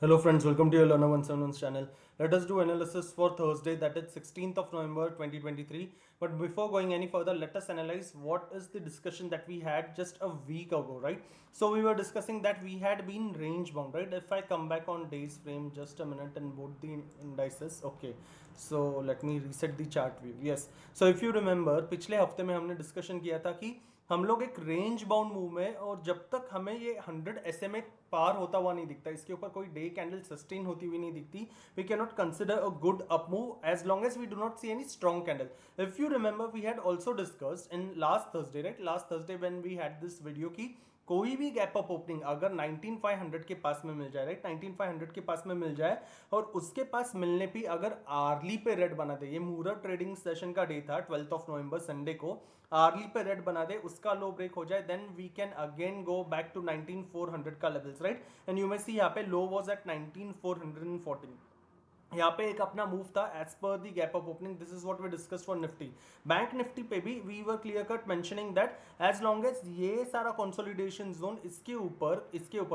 Hello friends, welcome to your Learner 171's channel. Let us do analysis for Thursday, that is 16th of November 2023. But before going any further, let us analyze what is the discussion that we had just a week ago, right? So we were discussing that we had been range bound, right? If I come back on days frame, just a minute, and both the indices. Okay, so let me reset the chart view. Yes, so if you remember, पिछले हफ्ते में हमने discussion किया था कि हम लोग एक रेंज बाउंड मूव में, और जब तक हमें ये 100 SMA पार होता हुआ नहीं दिखता, इसके ऊपर कोई डे कैंडल सस्टेन होती हुई नहीं दिखती, we can not consider a good up move as long as we do not see any strong candle. If you remember we had also discussed in last Thursday, right, last Thursday when we had this video की कोई भी gap up opening अगर 19500 के पास में मिल जाए, right, 19500 के पास में मिल जाए और उसके पास मिलने पे अगर आर्ली पे रेड बना दे, ये मूरत ट्रेडिंग सेशन का डे था 12th ऑफ नवंबर संडे को, आर्ली पे रेड बना दे, उसका लो ब्रेक हो जाए, then we can again go back to 19400 का levels, right. And you may see यहाँ पे लो वाज एट 19414. यहाँ पे एक अपना मूव था एज पर the gap up opening. This is what we discuss for Nifty. Bank Nifty पे भी we were clear cut mentioning that as long as ये सारा कंसोलिडेशन जोन इसके ऊपर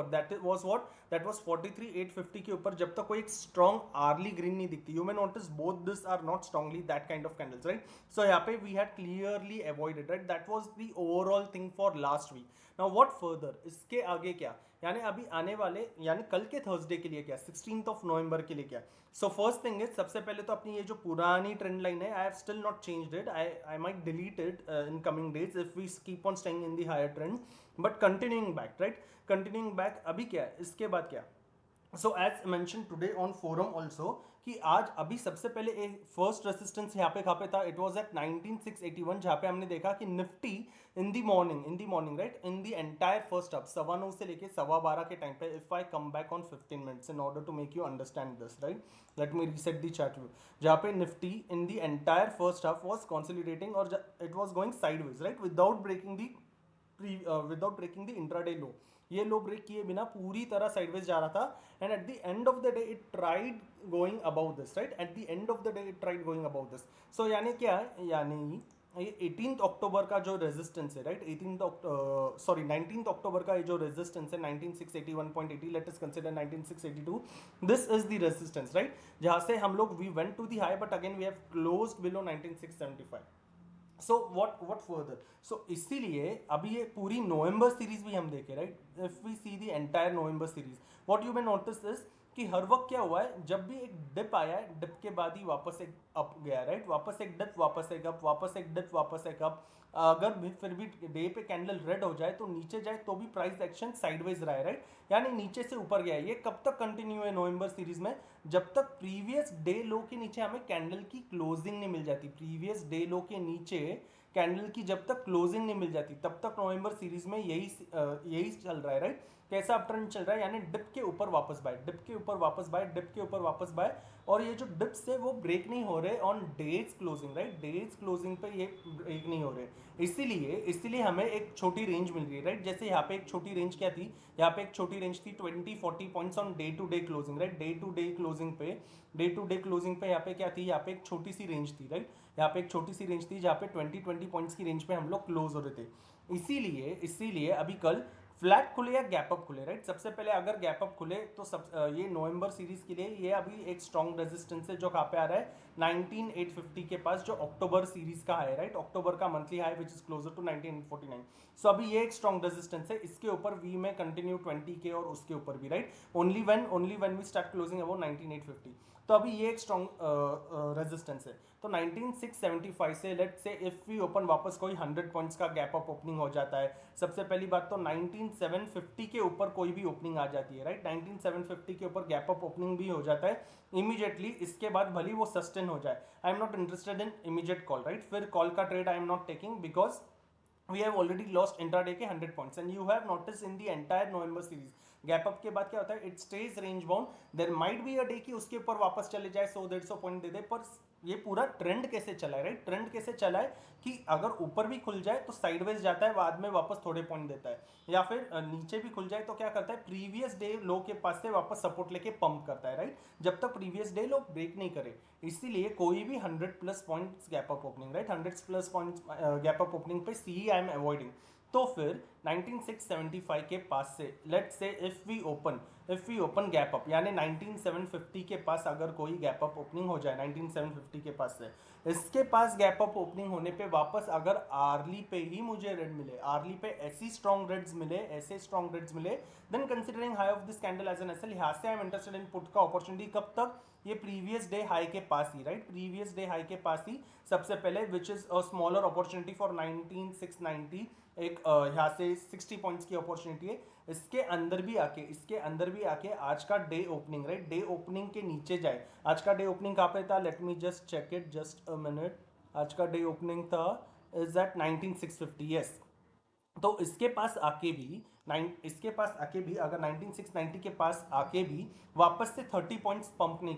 that was what, that was 43850 के ऊपर, जब तक कोई एक स्ट्रॉन्ग आर्ली ग्रीन नहीं दिखती. You may notice both this are not strongly that kind of candles, right. So यहाँ पे we had clearly avoided, right. That was the overall thing for last week. Now what further, इसके आगे क्या, यानी अभी आने वाले, यानी कल के थर्सडे के लिए क्या, 16th ऑफ नवंबर के लिए क्या. सो फर्स्ट थिंग इज, सबसे पहले तो अपनी ये जो पुरानी ट्रेंड लाइन है, I have still not changed it, I might delete it in coming days if we keep on staying in the higher trend, but continuing back, right, continuing back. अभी क्या है, इसके बाद क्या. So as mention today on forum also कि आज अभी सबसे पहले एक फर्स्ट रेसिस्टेंस यहाँ पे कहाँ पे था, इट वाज एट 19681, जहाँ पे हमने देखा कि Nifty in the morning, right, in the entire first up 9:15 से लेके 12:15 के टाइम पे, if I come back on 15 minutes in order to make you understand this, right, let me reset the chart view. जहाँ पे Nifty in the entire first half was consolidating और it was going sideways, right, without breaking the intraday low. ये low break किए बिना पूरी तरह sideways जा रहा था. And at the end of the day it tried going about this, right, at the end of the day it tried going about this. So यानी क्या है, यानी ये 18th अक्टूबर का जो रेजिस्टेंस है, राइट, 19th अक्टूबर का ये जो रेजिस्टेंस है 19681.80, let us consider 19682, this is the resistance, right, जहां से हम लोग we went to the high but again we have closed below 19675. So what further. So इसीलिए अभी ये पूरी नवंबर सीरीज भी हम देखें, राइट, if we see the entire November series, what you may notice is कि हर वक्त क्या हुआ है, जब भी एक डिप आया है, डिप के बाद ही वापस एक अप गया, राइट, वापस एक डिप, वापस एक अप, वापस एक डिप, वापस एक अप. अगर भी फिर भी डे पे कैंडल रेड हो जाए तो नीचे जाए तो भी प्राइस एक्शन साइडवेज रहा है, राइट, यानी नीचे से ऊपर गया है. ये कब तक कंटिन्यू है नवंबर सीरीज में, जब तक प्रीवियस डे लो के नीचे हमें कैंडल की क्लोजिंग नहीं मिल जाती. प्रीवियस डे लो के नीचे कैंडल की जब तक क्लोजिंग नहीं मिल जाती, तब तक नवंबर सीरीज में यही चल रहा है, राइट. कैसा अप ट्रेंड चल रहा है, यानी डिप के ऊपर वापस बाय, डिप के ऊपर वापस बाय, डिप के ऊपर वापस बाय. और ये जो डिप्स है वो ब्रेक नहीं हो रहे on days closing, right, days closing पे ये ब्रेक नहीं हो रहे. इसीलिए हमें एक छोटी रेंज मिल रही है, राइट. जैसे यहाँ पे एक छोटी रेंज क्या थी, यहाँ पे एक छोटी रेंज थी 20-40 points on day to day closing, right, day to day closing पे यहाँ पे क्या थी, यहाँ पे एक छोटी सी रेंज थी, राइट, यहाँ पे एक छोटी सी रेंज थी जहाँ पे 20-20 पॉइंट्स की रेंज पे हम लोग क्लोज हो रहे थे. इसीलिए अभी कल फ्लैट खुले या गैप अप खुले, राइट. सबसे पहले अगर गैप अप खुले तो ये नवंबर सीरीज के लिए ये अभी एक स्ट्रॉन्ग रेजिस्टेंस है जो कहाँ पे आ रहा है 19850 के पास, जो अक्टूबर सीरीज का है, राइट, अक्टूबर का monthly high which is closer to 19849. सो अभी ये एक स्ट्रॉन्ग रेजिस्टेंस है, इसके ऊपर वी में कंटिन्यू 20 के और उसके ऊपर भी, right, only when we start closing about 19850. तो अभी ये एक स्ट्रॉन्ग रेजिस्टेंस है. तो 19675 से लेट से इफ वी ओपन वापस कोई 100 पॉइंट्स का गैप अप ओपनिंग हो जाता है, सबसे पहली बात तो 19750 के ऊपर कोई भी ओपनिंग आ जाती है, राइट, 19750 के ऊपर गैप अप ओपनिंग भी हो जाता है इमीडिएटली. इसके बाद भली वो सस्टेन हो जाए, I am not interested in immediate call, right. फिर कॉल का trade I am not taking because we have already lost intraday के 100 points and you have noticed in the entire November series gap up के बाद क्या होता है, it stays range bound. There might be a day कि उसके ऊपर वापस चले जाए 100-150 पॉइंट दे दे, पर ये पूरा ट्रेंड कैसे चला है, राइट, ट्रेंड कैसे चला है कि अगर ऊपर भी खुल जाए तो साइडवेज जाता है, बाद में वापस थोड़े पॉइंट देता है, या फिर नीचे भी खुल जाए तो क्या करता है, प्रीवियस डे लो के पास से वापस सपोर्ट लेके पंप करता है, राइट, जब तक प्रीवियस डे लो ब्रेक नहीं करे. इसीलिए कोई भी 100 plus points gap up opening, right, 100 plus points gap up opening पे सी आई एम अवॉइडिंग. तो फिर 19675 के पास से let's say if we open gap up, यानी 19750 के पास अगर कोई गैप अप ओपनिंग हो जाए 19750 के पास से, इसके पास गैप अप ओपनिंग होने पे वापस अगर आर्ली पे ही मुझे रेड मिले, आर्ली पे ऐसी स्ट्रॉन्ग रेड्स मिले, ऐसे स्ट्रॉन्ग रेड्स मिले, then considering high of this candle as an SL, यहाँ से I am interested in put का अपॉर्चुनिटी। कब तक? ये प्रीवियस डे हाई के पास ही, राइट, प्रीवियस डे हाई के पास ही सबसे पहले, which is a smaller opportunity for 19690, एक यहाँ से 60 पॉइंट्स की अपॉर्चुनिटी है। इसके अंदर भी आके आज का day opening, right, day opening के नीचे जाए। आज का डे ओपनिंग कहाँ पे था? Let me just check it, just a minute. आज का डे ओपनिंग था इज एट 19650, यस। तो इसके पास आके भी अगर 19690 के पास आके भी वापस से 30 पॉइंट्स पंप नहीं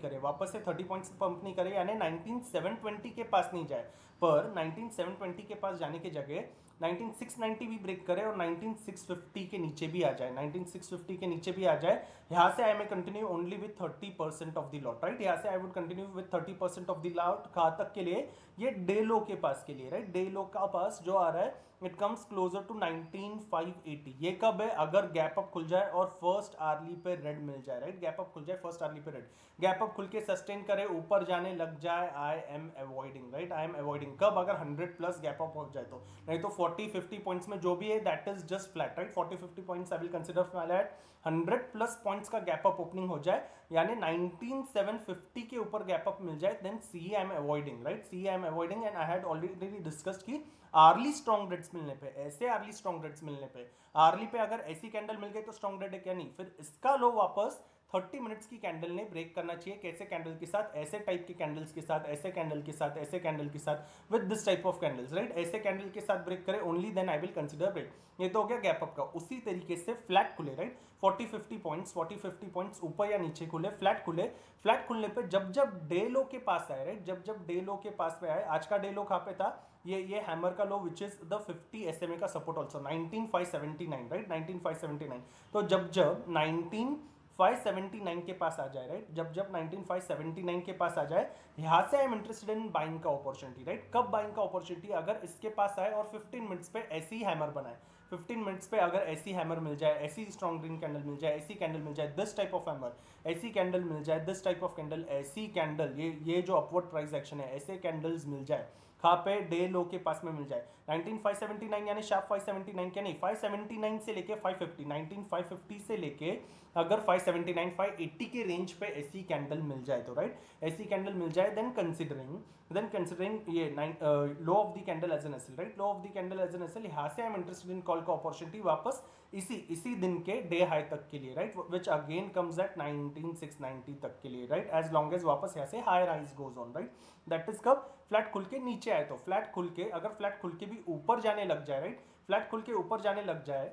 करे, यानी 19720 के पास नहीं जाए, पर 19720 के पास जाने की जगह 19690 भी ब्रेक करे और 19650 के नीचे भी आ जाए, 19650 के नीचे भी आ जाए, यहाँ से I may continue only with 30% of the lot, right. यहाँ से I would continue with 30% of the lot. कहाँ तक के लिए? ये डे लो के पास के लिए, राइट। डे लो का पास जो आ रहा है इट कम्स क्लोजर टू 19580। ये कब है? अगर गैप अप खुल जाए और फर्स्ट आर्ली पे रेड मिल जाए, राइट, गैप अप खुल जाए, फर्स्ट आर्ली पे रेड, गैप अप खुल के सस्टेन करे, ऊपर जाने लग जाए, आई am avoiding, right, I am avoiding. कब? अगर 100 प्लस गैप अप हो जाए तो, नहीं तो 40-50 पॉइंट्स में जो भी है that is just flat, right. 40-50 points I will consider flat. 100 plus points का गैप अप ओपनिंग हो जाए, यानी 19750 के ऊपर गैप अप मिल जाए, then see I am avoiding, right, see I am avoiding. And I had already discussed की early strong reds मिलने पे, ऐसे आर्ली स्ट्रॉन्ग रेड्स मिलने पे, आर्ली पे अगर ऐसी कैंडल मिल गई तो स्ट्रॉन्ग रेड है क्या? नहीं। फिर इसका लो वापस 30 मिनट्स की कैंडल ने ब्रेक करना चाहिए। कैसे कैंडल के साथ? ऐसे टाइप के कैंडल्स के साथ, ऐसे कैंडल के साथ, ऐसे कैंडल के साथ, with this type of candles, right. ऐसे कैंडल के साथ ब्रेक करे only, then I will consider break. ये तो हो गया गैप अप का। उसी तरीके से फ्लैट खुले, राइट, 40-50 पॉइंट्स ऊपर या नीचे खुले, फ्लैट खुले, फ्लैट खुलने पे जब जब डे लो के पास आए, राइट, जब जब डे लो के पास पे आए, आज का डे लो कहाँ पे था? ये हैमर का लो विच इज द 50 SMA का सपोर्ट ऑल्सो 19579, राइट, 19579। तो जब जब 19579 के पास आ जाए, राइट, जब जब 19579 के पास आ जाए, यहाँ से I am interested in buying का अपॉर्चुनिटी, राइट। कब बाइंग का अपॉर्चुनिटी? अगर इसके पास आए और 15 मिनट्स पे ऐसी हैमर बनाए, 15 मिनट्स पे अगर ऐसी हैमर मिल जाए, ऐसी स्ट्रॉन्ग ग्रीन कैंडल मिल जाए, ऐसी कैंडल मिल जाए, दिस टाइप ऑफ हैमर, ऐसी कैंडल मिल जाए, दिस टाइप ऑफ कैंडल, ऐसी कैंडल, ये जो अपवर्ड प्राइस एक्शन है, ऐसे कैंडल्स मिल जाए, कहाँ पे? डे लो के पास में मिल जाए 19579, यानी शार्प 579 क्या नहीं, 579 से लेके 550, 19550 से लेके अगर 579 580 के रेंज पे ऐसी कैंडल मिल जाए तो, राइट, ऐसी कैंडल मिल जाए, देन कंसिडरिंग ये low of the candle as an SL, right, low of the candle as an SL, यहाँ से I am interested in call का अपॉर्चुनिटी वापस इसी दिन के डे हाई तक के लिए, right, which again comes at 19690 तक के लिए, राइट, एज लॉन्ग एज वापस यहाँ से high rise goes on, right. That is कब? फ्लैट खुल के नीचे आए तो, फ्लैट खुल के अगर फ्लैट खुल के भी ऊपर जाने लग जाए, राइट, फ्लैट खुल के ऊपर जाने लग जाए,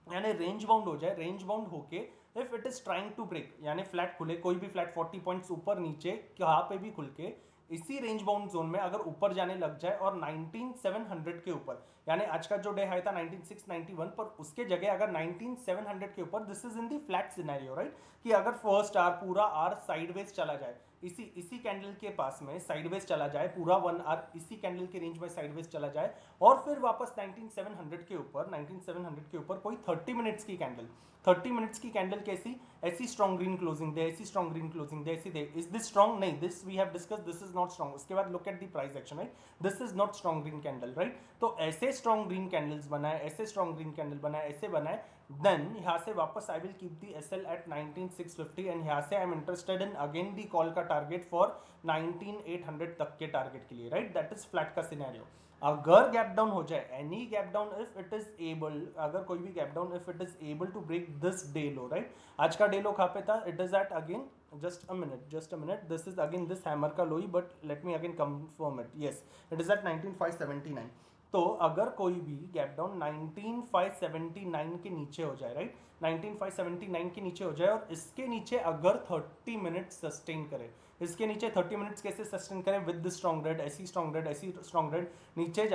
यानी रेंज बाउंड हो जाए, रेंज बाउंड होके if it is trying to break, यानी फ्लैट खुले, कोई भी फ्लैट 40 पॉइंट्स ऊपर नीचे कहाँ पे भी खुल के इसी रेंज बाउंड जोन में अगर ऊपर जाने लग जाए और 19700 के ऊपर, यानी आज का जो डे हाई था 19691 पर, उसके जगह अगर 19700 के ऊपर, this is in the flat scenario, right, कि अगर फर्स्ट आर पूरा आर साइडवेज चला जाए, इसी कैंडल के पास में साइडवेज चला जाए, पूरा 1 आर इसी कैंडल के रेंज में साइडवेज चला जाए, और फिर वापस 19700 के ऊपर कोई 30 मिनट्स की कैंडल, 30 मिनट्स की कैंडल कैसी? ऐसी स्ट्रॉन्ग ग्रीन क्लोजिंग दे, ऐसी स्ट्रॉन्ग ग्रीन क्लोजिंग दे, ऐसी दे। Is this strong? नहीं, this we have discuss, this is not strong. उसके बाद look at the price action, right, this is not strong green candle, right. तो ऐसे स्ट्रॉन्ग ग्रीन कैंडल्स बनाए, ऐसे स्ट्रॉन्ग ग्रीन कैंडल बनाए, ऐसे बनाए, देन यहाँ से वापस I will keep the SL at 19650, and यहाँ से I am interested in again the call का टारगेट फॉर 19800 तक के टारगेट के लिए, राइट, दैट इज फ्लैट का सिनेरियो। अगर गैप डाउन हो जाए, any gap down if it is able, अगर कोई भी gap down if it is able to break this day low, right, आज का डे लो कहाँ पे था? It is at again just a minute, this is again this hammer का low ही, but let me again confirm it, yes, it is at 19579। तो अगर कोई भी गैप डाउन 19579 के नीचे हो जाए, राइट, 19579 के नीचे हो जाए और इसके नीचे अगर 30 मिनट्स सस्टेन करे, इसके नीचे 30 मिनट्स कैसे सस्टेन करें? विद स्ट्रॉन्ग रेड, ऐसी स्ट्रॉन्ग रेड, ऐसी स्ट्रॉन्ग रेड, नीचे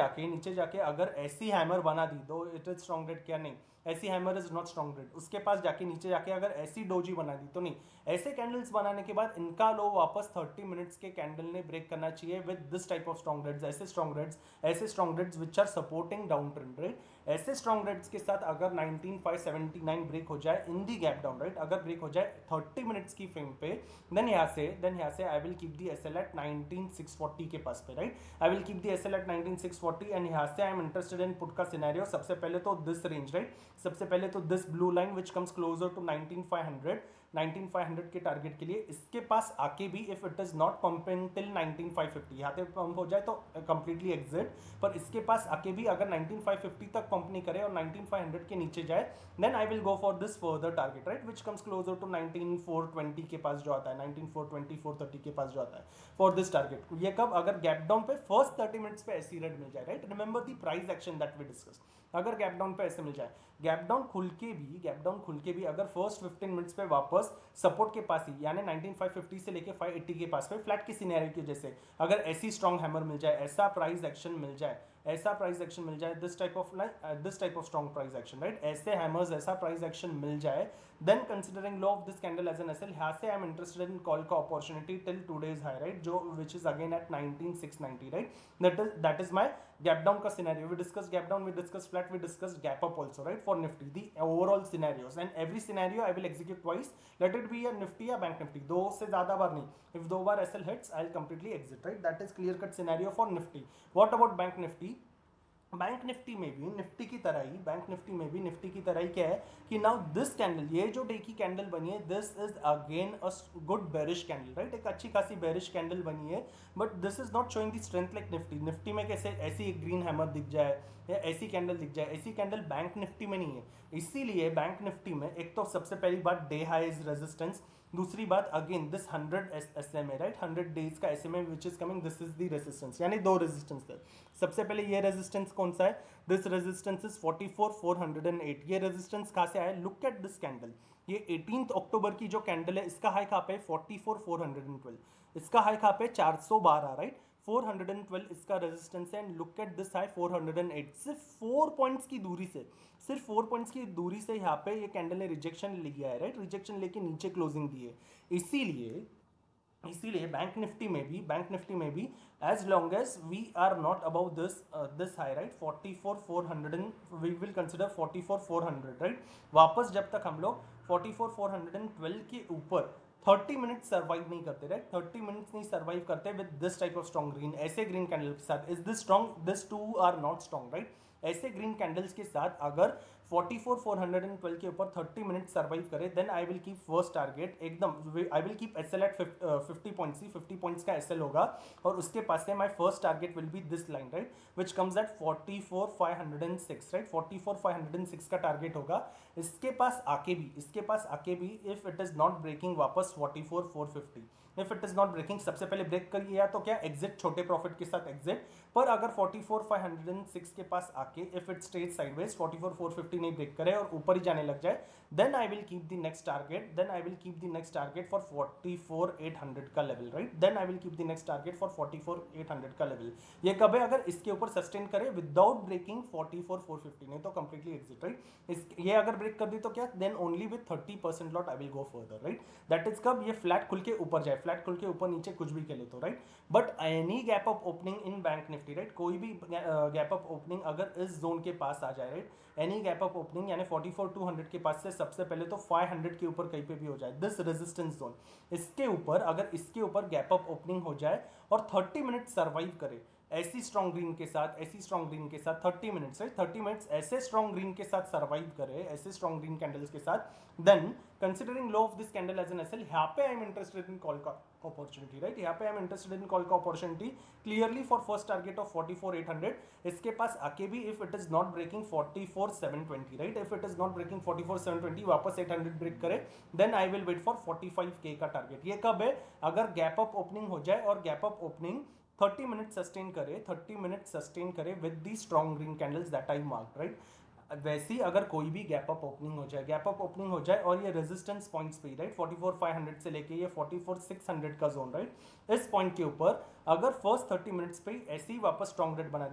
जाके अगर ऐसी हैमर बना दी, दो इट इज स्ट्रॉन्ग रेड क्या नहीं, ऐसी hammer is not strong red, उसके पास जाके नीचे जाके अगर ऐसी डोजी बना दी तो नहीं, ऐसे कैंडल्स बनाने के बाद इनका लो वापस 30 मिनट्स के कैंडल ने ब्रेक करना चाहिए with this type of strong reds, ऐसे strong reds which are supporting down trend, right, ऐसे स्ट्रॉन्ग रेट्स के साथ अगर 19579 ब्रेक हो जाए in the gap down, right, अगर ब्रेक हो जाए 30 मिनट्स की फ्रेम पे, देन यहाँ से I will keep the SL at 19640 के पास पे, right, I will keep the SL at 19640 and यहाँ से I am interested in put का सिनेरियो। सबसे पहले तो दिस रेंज, राइट, सबसे पहले तो this blue line which comes closer to 19500 के टारगेट के लिए, इसके पास आके भी if it is not pumping till 19550, यहाँ पे पंप हो जाए तो कंप्लीटली एग्जिट, पर इसके पास आके भी अगर 19550 तक पंप नहीं करे और 19500 के नीचे जाए, then I will go for this further target, right, which comes closer to 19420 के पास जो आता है, 19420 430 के पास जो आता है फॉर दिस टारगेट। ये कब? अगर गैप डाउन पे फर्स्ट 30 मिनट्स पे ऐसी रेड मिल जाए, right, remember the price action that we discuss. अगर गैप डाउन पे ऐसे मिल जाए, गैप डाउन खुल के भी अगर फर्स्ट 15 मिनट्स पे वापस सपोर्ट के पास ही, यानी 19550 से लेके 580 के पास पे फ्लैट की सिनेरियो की जैसे अगर ऐसी स्ट्रॉन्ग हैमर मिल जाए, ऐसा प्राइस एक्शन मिल जाए, this type of strong price action, right, ऐसे हैमर्स, ऐसा प्राइस एक्शन मिल जाए, then considering low of this candle as an SL, यहाँ से I am interested in call का opportunity till today's high, right, जो which is again at 19690, right, that is my gap down का scenario. We discussed gap down, we discussed flat, we discussed gap up also, right, for Nifty, the overall scenarios, and every scenario I will execute twice, let it be a Nifty या Bank Nifty, दो से ज़्यादा बार नहीं, if दो बार SL hits I'll completely exit, right, that is clear cut scenario for Nifty. What about Bank Nifty? Bank Nifty में भी Nifty की तरह ही, बैंक निफ्टी में भी निफ्टी की तरह ही क्या है कि नाउ दिस कैंडल, ये जो डे की कैंडल बनी है, this is again a good bearish candle, right, एक अच्छी खासी बेरिश कैंडल बनी है, but this is not showing the strength like Nifty. Nifty में कैसे ऐसी एक ग्रीन हैमर दिख जाए या ऐसी कैंडल दिख जाए, ऐसी कैंडल बैंक निफ्टी में नहीं है। इसीलिए बैंक निफ्टी में एक तो सबसे पहली बात डे हाई इज रेजिस्टेंस, दूसरी बात again this 100 SMA, right, 100 days का SMA which is coming, this is the resistance, यानी दो रेजिस्टेंस है। सबसे पहले ये रेजिस्टेंस कौन सा है? This resistance is 44408। ये रेजिस्टेंस कहाँ से आया? लुक एट दिस कैंडल, ये 18 अक्टूबर की जो कैंडल है, इसका हाई कहाँ पे? 44412। इसका हाई कहाँ पे? 412, राइट, 412 इसका रेजिस्टेंस है, and look at this high 408। सिर्फ 4 पॉइंट्स की दूरी से, सिर्फ 4 पॉइंट्स की दूरी से यहाँ पे ये कैंडल ने रिजेक्शन लिया है, राइट, रिजेक्शन लेके नीचे क्लोजिंग दी है। इसीलिए बैंक निफ्टी में भी as long as we are not above this high, right, 44400, and we will consider 44400, right, वापस जब तक हम लोग 44412 के ऊपर 30 मिनट्स सर्वाइव नहीं करते, राइट, 30 मिनट्स नहीं सर्वाइव करते with this type of strong green, ऐसे ग्रीन कैंडल के साथ, is this strong? This two are not strong, right, ऐसे ग्रीन कैंडल्स के साथ अगर 44412 के ऊपर 30 मिनट सर्वाइव करे, then I will keep first target एकदम, I will keep SL at 50 points, 50 points का एसएल होगा, और उसके पास से my first target will be this line, right, which comes at 44506, right, 44506 का टारगेट होगा। इसके पास आके भी if it is not breaking वापस 44450, if it is not breaking, सबसे पहले ब्रेक कर गया तो क्या एग्जिट, छोटे प्रॉफिट के साथ एग्जिट, पर अगर 44506 के पास आके इफ इट स्टेज साइडवेज 44450 नहीं ब्रेक करे और ऊपर ही जाने लग जाए, then I will keep the next target for 44800 का level, right, then I will keep the next target for 44800 का लेवल। ये कब है? अगर इसके ऊपर सस्टेन करे विदाउट ब्रेकिंग 44450, नहीं तो कंप्लीटली एग्जिट, राइट, ये अगर ब्रेक कर दी तो क्या, then only with 30% lot I will go further, right, that is कब ये फ्लैट खुल के ऊपर जाए, फ्लैट खुल के ऊपर नीचे कुछ भी खेले तो, right, but any gap up opening in bank Nifty, right, कोई भी गैप अप ओपनिंग अगर इस जोन के पास आ जाए, right, any gap up opening यानी 44200 के पास से सबसे पहले तो 500 के ऊपर कहीं पे भी हो जाए, दिस रेजिस्टेंस जोन, इसके ऊपर अगर इसके ऊपर गैप अप ओपनिंग हो जाए और 30 मिनट सर्वाइव करे ऐसी स्ट्रॉन्ग ग्रीन के साथ 30 मिनट्स, राइट, 30 मिनट्स ऐसे स्ट्रॉन्ग ग्रीन के साथ सर्वाइव करे, ऐसे स्ट्रॉन्ग ग्रीन कैंडल्स के साथ, then considering low of this candle as an SL, यहाँ पे I am interested in call का अपॉर्चुनिटी, राइट, यहाँ पे I am interested in call का opportunity clearly for first target of 44800। इसके पास आके भी if it is not breaking 44720, right, if it is not breaking 44720 वापस 800 ब्रेक करे, then I will wait for 45k का टारगेट। ये कब है? अगर गैप अप ओपनिंग हो जाए और gap up opening 30 minute sustain करे with the strong green candles that I mark, right, वैसे ही अगर कोई भी गैप अप ओपनिंग हो जाए और ये रेजिस्टेंस पॉइंट्स पे, राइट, 44500 से लेके ये 44600 का जोन, राइट, इस पॉइंट के ऊपर अगर फर्स्ट 30 मिनट्स पे ऐसी ही वापस स्ट्रॉन्ग रेड बना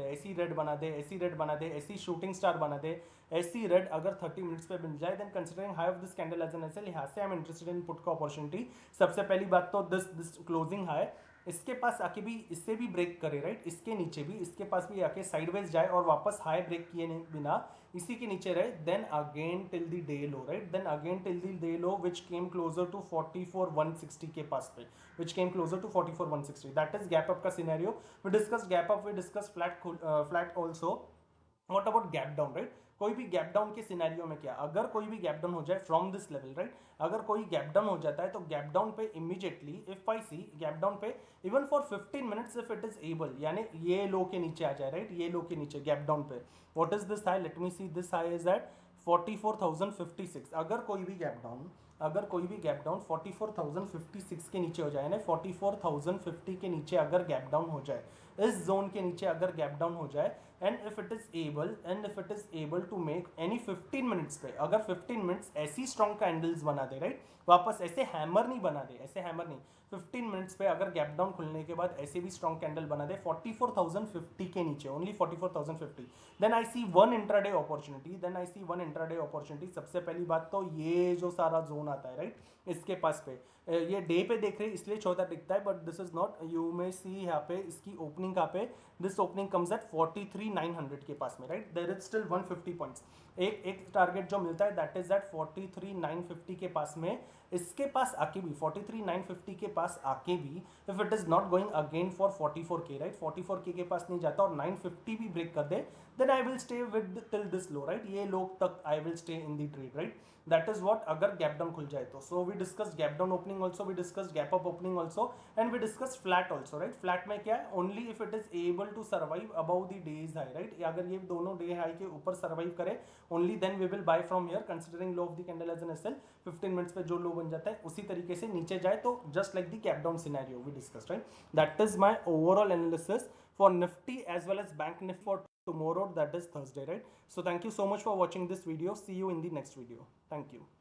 दे, ऐसी शूटिंग स्टार बना दे, ऐसी रेड अगर 30 मिनट्स पे मिल जाए, then considering high of this candle as an SL, यहाँ से I am interested in put का अपॉर्चुनिटी। सबसे पहली बात तो दिस क्लोजिंग हाई इसके पास आके भी, इससे भी ब्रेक करे, राइट, इसके नीचे भी, इसके पास भी आके साइडवेज जाए और वापस हाई ब्रेक किए बिना इसी के नीचे रहे, then again till the day low, right, then again till the day low which came closer to 44,160 के पास पे, which came closer to 44,160. That is gap up का scenario. We discuss gap up, we discuss flat also. What about gap down, right? कोई भी gap down के scenario में क्या, अगर कोई भी गैप डाउन हो जाए फ्रॉम दिस लेवल, राइट, अगर कोई गैप डाउन हो जाता है तो गैप डाउन पे immediately if I see gap down पे even for 15 minutes if it is able, यानी ये लो के नीचे आ जाए, राइट, ये लो के नीचे गैप डाउन पे, what is this high, let me see, this high is at 44,056. अगर कोई भी गैप डाउन, अगर कोई भी गैप डाउन 44,056 के नीचे हो जाए ना, 44,050 के नीचे अगर गैप डाउन हो जाए, इस जोन के नीचे अगर गैप डाउन हो जाए, and if it is able to make any 15 minutes पे, अगर 15 मिनट्स ऐसी स्ट्रॉन्ग कैंडल्स बना दे, राइट, वापस ऐसे हैमर नहीं बना दे, ऐसे हैमर नहीं, 15 मिनट्स पे अगर गैप डाउन खुलने के बाद ऐसे भी स्ट्रॉन्ग कैंडल बना दे 44,050 के नीचे, only 44,050, then I see one intraday opportunity, then I see one intraday opportunity. सबसे पहली बात तो ये जो सारा जोन आता है, राइट, इसके पास पे ये डे पे देख रहे हैं इसलिए छोटा दिखता है, but this is not, you may see यहाँ पे इसकी ओपनिंग कहाँ पे, दिस ओपनिंग कम्स एट 43,900 के पास में, right, there is still 150 points. एक टारगेट जो मिलता है दैट इज एट 43,950 के पास में. इसके पास आके भी 43,950 के पास आके भी if it is not going again for 44K, right, 44K के पास नहीं जाता और 950 भी ब्रेक कर दे, then I will stay with till this low, right, ये लो तक I will stay in the trade, right. That is what, अगर गैप डाउन खुल जाए तो. So we discuss gap down opening also, we discuss gap up opening also, and we discuss flat also, right. Flat में क्या है, only if it is able to survive above the day's high, right, अगर ये दोनों day high के ऊपर survive करे only then we will buy from here considering low of the candle as an SL. 15 minutes पे जो लो बन जाता है उसी तरीके से नीचे जाए तो just like the gap down scenario we discussed, right. That is my overall analysis for Nifty as well as Bank Nifty for tomorrow, that is Thursday, right? So thank you so much for watching this video. See you in the next video. Thank you.